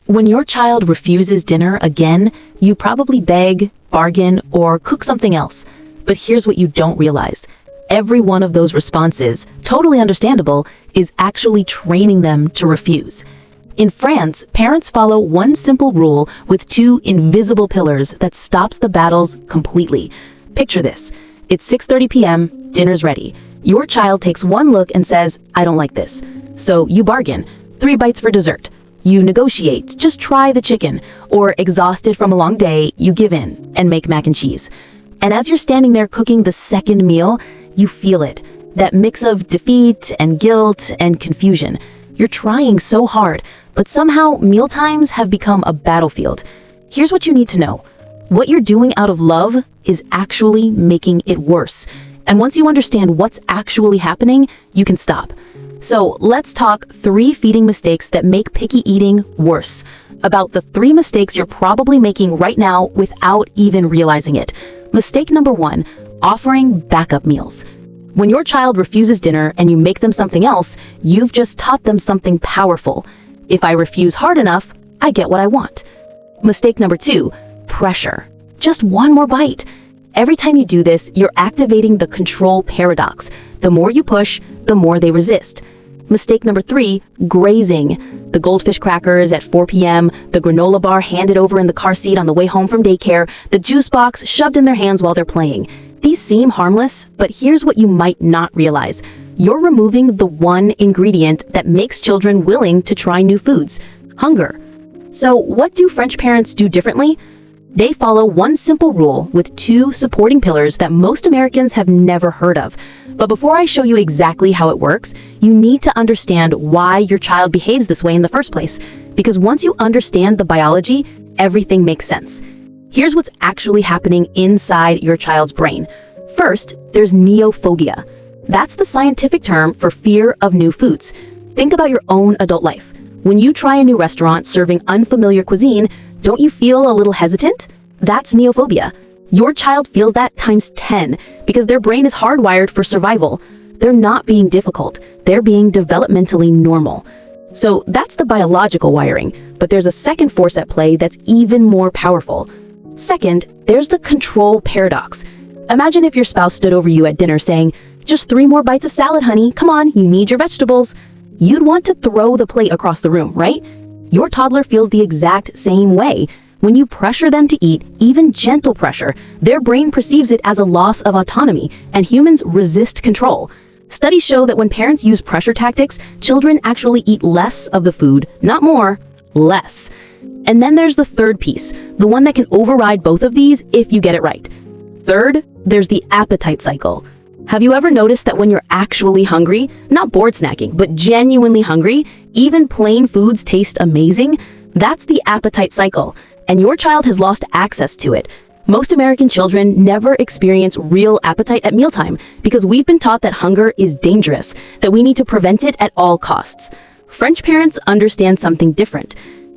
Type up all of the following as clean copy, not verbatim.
When your child refuses dinner again, you probably beg, bargain, or cook something else. But here's what you don't realize. Every one of those responses, totally understandable, is actually training them to refuse. In France, parents follow one simple rule with two invisible pillars that stops the battles completely. Picture this. It's 6:30 p.m., dinner's ready. Your child takes one look and says, "I don't like this." So you bargain. 3 bites for dessert. You negotiate, just try the chicken. Or exhausted from a long day, you give in and make mac and cheese. And as you're standing there cooking the second meal, you feel it. That mix of defeat and guilt and confusion. You're trying so hard, but somehow mealtimes have become a battlefield. Here's what you need to know. What you're doing out of love is actually making it worse. And once you understand what's actually happening, you can stop. So let's talk 3 feeding mistakes that make picky eating worse. About the 3 mistakes you're probably making right now without even realizing it. Mistake number 1, offering backup meals. When your child refuses dinner and you make them something else, you've just taught them something powerful. If I refuse hard enough, I get what I want. Mistake number 2, pressure. Just one more bite. Every time you do this, you're activating the control paradox. The more you push, the more they resist. Mistake number 3, grazing. The goldfish crackers at 4 p.m., the granola bar handed over in the car seat on the way home from daycare, the juice box shoved in their hands while they're playing. These seem harmless, but here's what you might not realize. You're removing the one ingredient that makes children willing to try new foods: hunger. So what do French parents do differently? They follow one simple rule with 2 supporting pillars that most Americans have never heard of. But before I show you exactly how it works, you need to understand why your child behaves this way in the first place. Because once you understand the biology, everything makes sense. Here's what's actually happening inside your child's brain. First, there's neophobia. That's the scientific term for fear of new foods. Think about your own adult life. When you try a new restaurant serving unfamiliar cuisine, don't you feel a little hesitant? That's neophobia. Your child feels that times 10 because their brain is hardwired for survival. They're not being difficult. They're being developmentally normal. So that's the biological wiring, but there's a second force at play that's even more powerful. Second, there's the control paradox. Imagine if your spouse stood over you at dinner saying, "Just 3 more bites of salad, honey. Come on, you need your vegetables." You'd want to throw the plate across the room, right? Your toddler feels the exact same way. When you pressure them to eat, even gentle pressure, their brain perceives it as a loss of autonomy, and humans resist control. Studies show that when parents use pressure tactics, children actually eat less of the food, not more, less. And then there's the third piece, the one that can override both of these if you get it right. Third, there's the appetite cycle. Have you ever noticed that when you're actually hungry, not bored snacking, but genuinely hungry, even plain foods taste amazing? That's the appetite cycle, and your child has lost access to it. Most American children never experience real appetite at mealtime because we've been taught that hunger is dangerous, that we need to prevent it at all costs. French parents understand something different.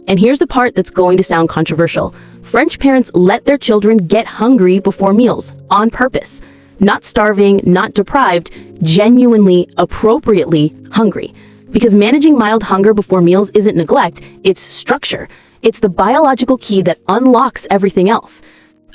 And here's the part that's going to sound controversial. French parents let their children get hungry before meals, on purpose. Not starving, not deprived, genuinely, appropriately hungry. Because managing mild hunger before meals isn't neglect, it's structure. It's the biological key that unlocks everything else.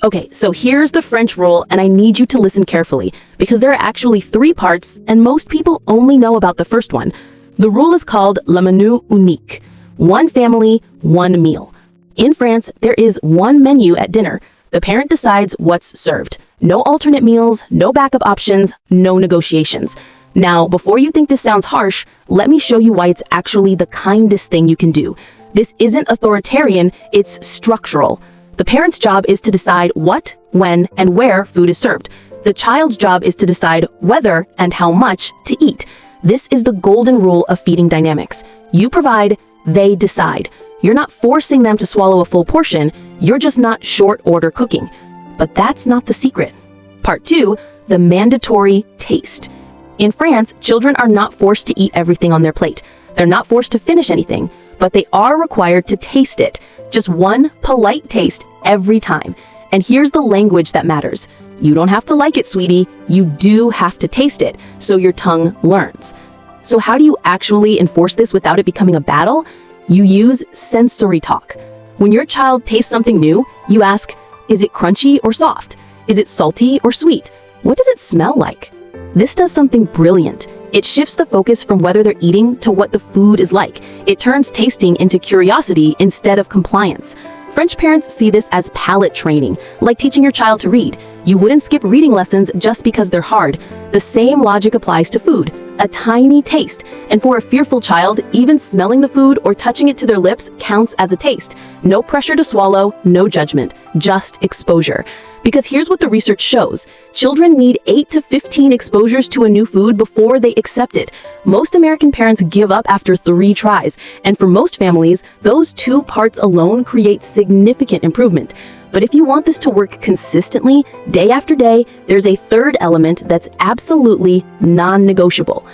Okay, so here's the French rule, and I need you to listen carefully, because there are actually 3 parts, and most people only know about the first one. The rule is called le menu unique. One family, one meal. In France, there is one menu at dinner. The parent decides what's served. No alternate meals, no backup options, no negotiations. Now, before you think this sounds harsh, let me show you why it's actually the kindest thing you can do. This isn't authoritarian, it's structural. The parent's job is to decide what, when, and where food is served. The child's job is to decide whether and how much to eat. This is the golden rule of feeding dynamics. You provide, they decide. You're not forcing them to swallow a full portion, you're just not short order cooking. But that's not the secret. Part 2, the mandatory taste. In France, children are not forced to eat everything on their plate. They're not forced to finish anything, but they are required to taste it. Just one polite taste every time. And here's the language that matters. You don't have to like it, sweetie. You do have to taste it, so your tongue learns. So how do you actually enforce this without it becoming a battle? You use sensory talk. When your child tastes something new, you ask, is it crunchy or soft? Is it salty or sweet? What does it smell like? This does something brilliant. It shifts the focus from whether they're eating to what the food is like. It turns tasting into curiosity instead of compliance. French parents see this as palate training, like teaching your child to read. You wouldn't skip reading lessons just because they're hard. The same logic applies to food. A tiny taste. And for a fearful child, even smelling the food or touching it to their lips counts as a taste. No pressure to swallow, no judgment, just exposure. Because here's what the research shows. Children need 8 to 15 exposures to a new food before they accept it. Most American parents give up after 3 tries, and for most families, those 2 parts alone create significant improvement. But if you want this to work consistently, day after day, there's a third element that's absolutely non-negotiable.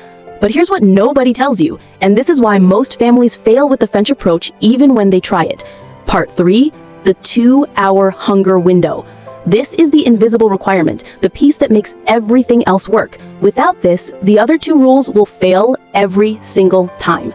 But here's what nobody tells you, and this is why most families fail with the French approach even when they try it. Part 3, the 2-hour hunger window. This is the invisible requirement, the piece that makes everything else work. Without this, the other 2 rules will fail every single time.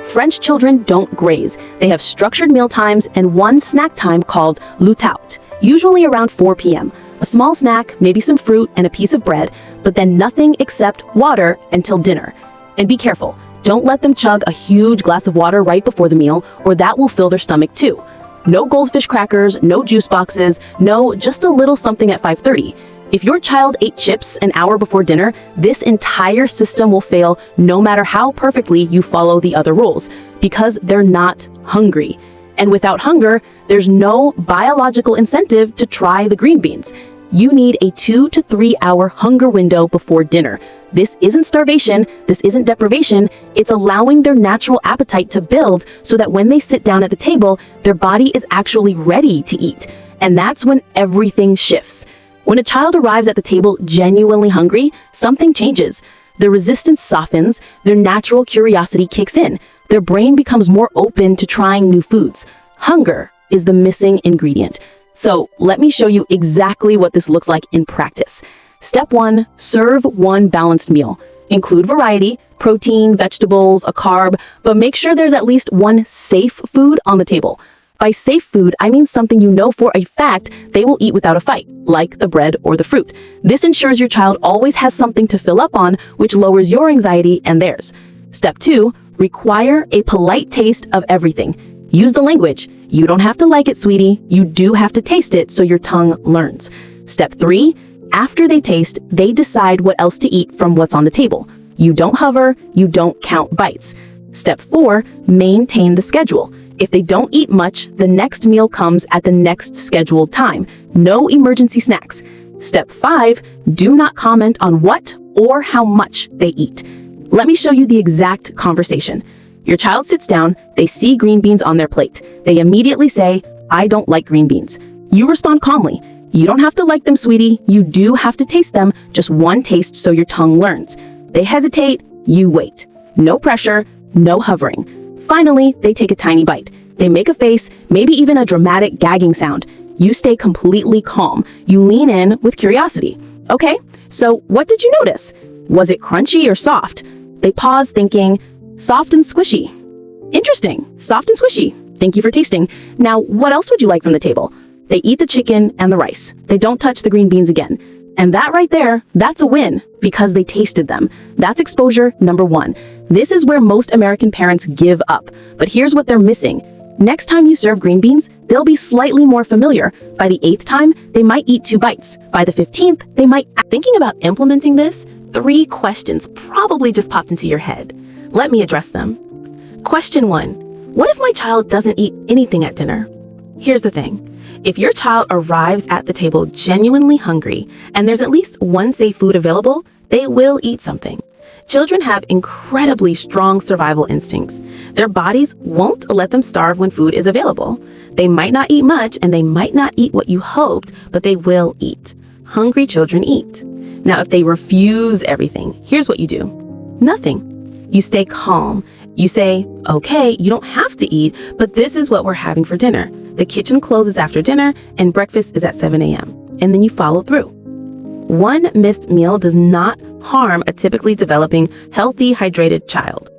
French children don't graze. They have structured meal times and one snack time called le tout, usually around 4 p.m. A small snack, maybe some fruit and a piece of bread, but then nothing except water until dinner. And be careful, don't let them chug a huge glass of water right before the meal, or that will fill their stomach too. No goldfish crackers, no juice boxes, no, just a little something at 5:30. If your child ate chips an hour before dinner, this entire system will fail no matter how perfectly you follow the other rules, because they're not hungry. And without hunger, there's no biological incentive to try the green beans. You need a 2 to 3 hour hunger window before dinner. This isn't starvation, this isn't deprivation, it's allowing their natural appetite to build so that when they sit down at the table, their body is actually ready to eat. And that's when everything shifts. When a child arrives at the table genuinely hungry, something changes. Their resistance softens, their natural curiosity kicks in, their brain becomes more open to trying new foods. Hunger is the missing ingredient. So let me show you exactly what this looks like in practice. Step 1, serve one balanced meal. Include variety, protein, vegetables, a carb, but make sure there's at least one safe food on the table. By safe food, I mean something you know for a fact they will eat without a fight, like the bread or the fruit. This ensures your child always has something to fill up on, which lowers your anxiety and theirs. Step 2, require a polite taste of everything. Use the language. You don't have to like it, sweetie. You do have to taste it so your tongue learns. Step 3, after they taste, they decide what else to eat from what's on the table. You don't hover, you don't count bites. Step 4, maintain the schedule. If they don't eat much, the next meal comes at the next scheduled time. No emergency snacks. Step 5, do not comment on what or how much they eat. Let me show you the exact conversation. Your child sits down, they see green beans on their plate. They immediately say, I don't like green beans. You respond calmly. You don't have to like them, sweetie. You do have to taste them, just one taste so your tongue learns. They hesitate, you wait. No pressure, no hovering. Finally, they take a tiny bite. They make a face, maybe even a dramatic gagging sound. You stay completely calm. You lean in with curiosity. Okay, so what did you notice? Was it crunchy or soft? They pause thinking, soft and squishy. Interesting, soft and squishy. Thank you for tasting. Now, what else would you like from the table? They eat the chicken and the rice. They don't touch the green beans again. And that right there, that's a win because they tasted them. That's exposure number 1. This is where most American parents give up. But here's what they're missing. Next time you serve green beans, they'll be slightly more familiar. By the 8th time, they might eat 2 bites. By the 15th, they might... Thinking about implementing this, 3 questions probably just popped into your head. Let me address them. Question 1. What if my child doesn't eat anything at dinner? Here's the thing. If your child arrives at the table genuinely hungry and there's at least one safe food available, they will eat something. Children have incredibly strong survival instincts. Their bodies won't let them starve when food is available. They might not eat much and they might not eat what you hoped, but they will eat. Hungry children eat. Now, if they refuse everything, here's what you do. Nothing. You stay calm. You say, okay, you don't have to eat, but this is what we're having for dinner. The kitchen closes after dinner and breakfast is at 7 a.m. And then you follow through. One missed meal does not harm a typically developing, healthy, hydrated child.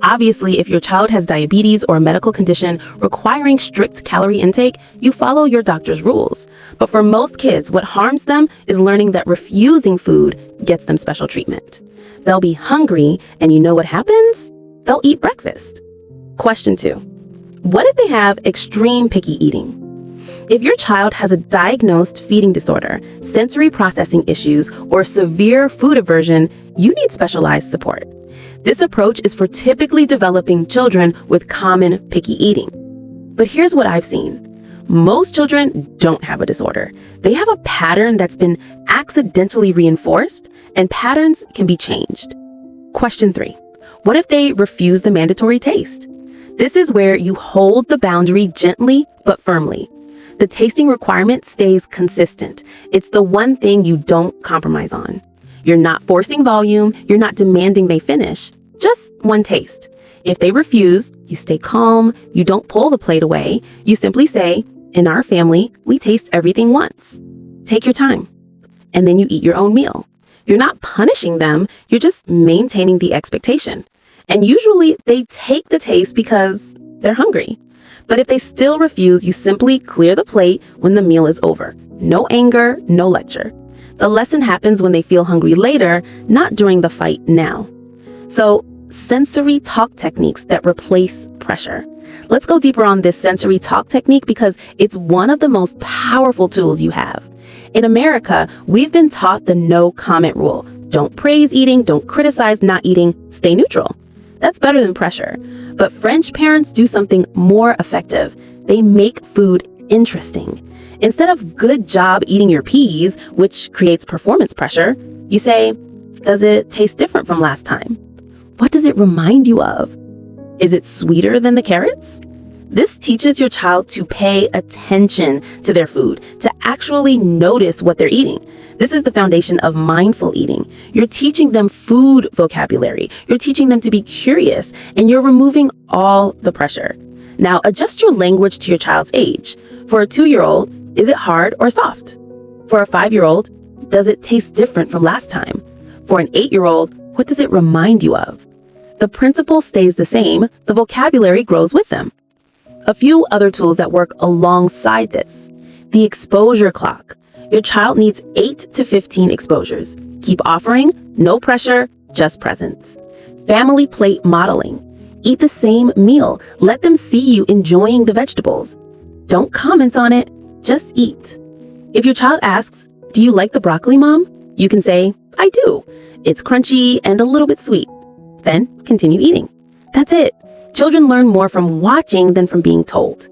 Obviously, if your child has diabetes or a medical condition requiring strict calorie intake, you follow your doctor's rules. But for most kids, what harms them is learning that refusing food gets them special treatment. They'll be hungry, and you know what happens? They'll eat breakfast. Question 2. What if they have extreme picky eating? If your child has a diagnosed feeding disorder, sensory processing issues, or severe food aversion, you need specialized support. This approach is for typically developing children with common picky eating. But here's what I've seen. Most children don't have a disorder. They have a pattern that's been accidentally reinforced, and patterns can be changed. Question 3. What if they refuse the mandatory taste? This is where you hold the boundary gently but firmly. The tasting requirement stays consistent. It's the one thing you don't compromise on. You're not forcing volume, you're not demanding they finish. Just one taste. If they refuse, you stay calm, you don't pull the plate away. You simply say, in our family, we taste everything once. Take your time. And then you eat your own meal. You're not punishing them, you're just maintaining the expectation. And usually they take the taste because they're hungry. But if they still refuse, you simply clear the plate when the meal is over. No anger, no lecture. The lesson happens when they feel hungry later, not during the fight now. So, sensory talk techniques that replace pressure. Let's go deeper on this sensory talk technique because it's one of the most powerful tools you have. In America, we've been taught the no comment rule. Don't praise eating, don't criticize not eating, stay neutral. That's better than pressure. But French parents do something more effective. They make food interesting. Instead of good job eating your peas, which creates performance pressure, you say, does it taste different from last time? What does it remind you of? Is it sweeter than the carrots? This teaches your child to pay attention to their food, to actually notice what they're eating. This is the foundation of mindful eating. You're teaching them food vocabulary. You're teaching them to be curious, and you're removing all the pressure. Now, adjust your language to your child's age. For a 2-year-old, is it hard or soft? For a 5-year-old, does it taste different from last time? For an 8-year-old, what does it remind you of? The principle stays the same, the vocabulary grows with them. A few other tools that work alongside this. The exposure clock. Your child needs 8 to 15 exposures. Keep offering, no pressure, just presence. Family plate modeling. Eat the same meal. Let them see you enjoying the vegetables. Don't comment on it, just eat. If your child asks, do you like the broccoli, Mom? You can say, I do. It's crunchy and a little bit sweet. Then continue eating. That's it. Children learn more from watching than from being told.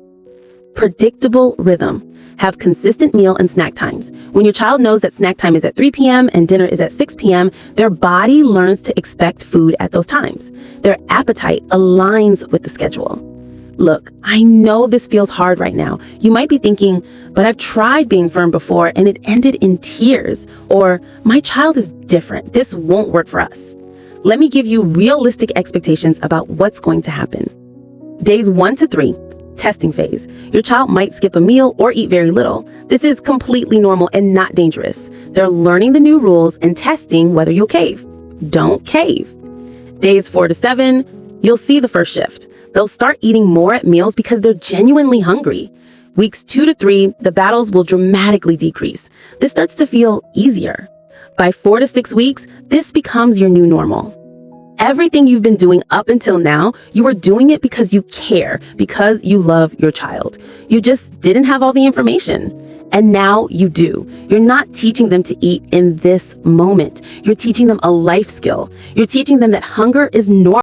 Predictable rhythm. Have consistent meal and snack times. When your child knows that snack time is at 3 p.m. and dinner is at 6 p.m., their body learns to expect food at those times. Their appetite aligns with the schedule. Look, I know this feels hard right now. You might be thinking, but I've tried being firm before and it ended in tears. Or, my child is different. This won't work for us. Let me give you realistic expectations about what's going to happen. Days 1 to 3, testing phase. Your child might skip a meal or eat very little. This is completely normal and not dangerous. They're learning the new rules and testing whether you'll cave. Don't cave. Days 4 to 7, you'll see the first shift. They'll start eating more at meals because they're genuinely hungry. Weeks 2 to 3, the battles will dramatically decrease. This starts to feel easier. By 4 to 6 weeks, this becomes your new normal. Everything you've been doing up until now, you are doing it because you care, because you love your child. You just didn't have all the information. And now you do. You're not teaching them to eat in this moment. You're teaching them a life skill. You're teaching them that hunger is normal.